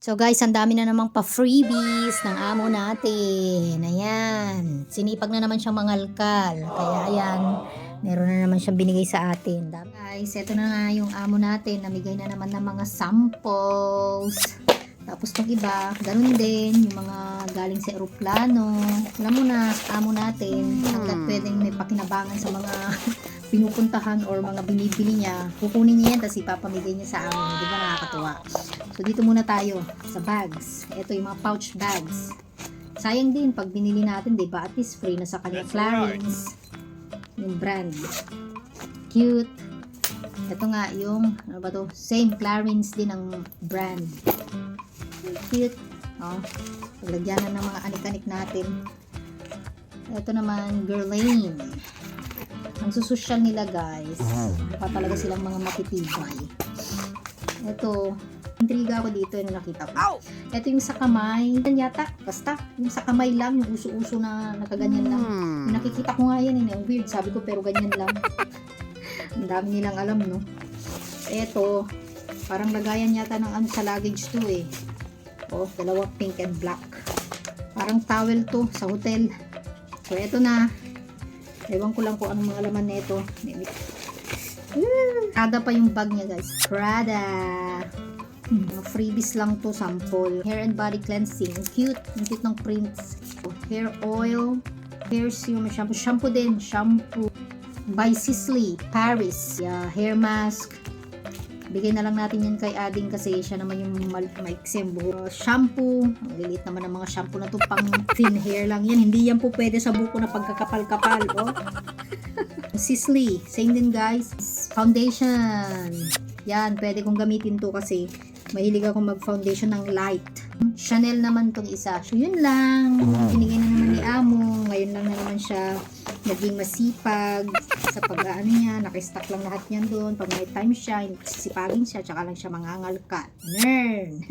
So guys, ang dami na namang pa-freebies ng amo natin. Ayan. Sinipag na naman siyang mangalkal. Kaya ayan, meron na naman siyang binigay sa atin. Guys, eto na nga yung amo natin. Namigay na naman ng mga samples. Tapos itong iba, ganun din. Yung mga galing sa eroplano. Alam mo na, amo natin. Hanggat pwedeng may pakinabangan sa mga pinupuntahan or mga binibili niya, kukunin niya yan tapos ipapamigay niya sa amin. Di ba nakakatuwa? So dito muna tayo sa bags. Ito yung mga pouch bags. Sayang din pag binili natin, di ba? At least free na sa kanya. Clarins. Yung brand. Cute. Ito nga yung, ano ba to? Same Clarins din ang brand. Cute. Oh, paglagyanan ng mga anik-anik natin. Ito naman, Guerlain. Ang susosyal nila guys. Mukha talaga silang mga matitibay. Ito, intriga ako dito yung nakita ko. Ito yung sa kamay. Yan yata, basta. Yung sa kamay lang, yung uso-uso na nakaganyan lang. Yung nakikita ko nga yan, yung weird. Sabi ko, pero ganyan lang. Ang dami nilang alam, no? Ito, parang lagayan yata ng ano sa luggage to eh. Oh, dalawa pink and black. Parang towel to sa hotel. So, ito na. Ewan ko lang kung anong mga laman nito. Prada pa yung bag niya guys. Prada. Mga freebies lang to, sample. Hair and body cleansing. Cute. Ang cute ng prints. Hair oil. Hair serum. Shampoo. Shampoo din. Shampoo. By Sisley. Paris. Yeah, hair mask. Bigay na lang natin yan kay Ading kasi siya naman yung maiksim buhok. Shampoo. Ang lilit naman ng mga shampoo na to. Pang thin hair lang yan. Hindi yan po pwede sa buko na pagkakapal-kapal. Oh. Sisley. Same din guys. Foundation. Yan. Pwede kong gamitin to kasi mahilig ako mag-foundation ng light. Chanel naman tong isa. So yun lang. Binigay na naman ni Amo. Ngayon lang na naman siya naging masipag sa pag-ano niya, naka-stock lang lahat niyan doon. Pag may time siya, sisipagin siya, tsaka lang siya mangangalkat. Nern!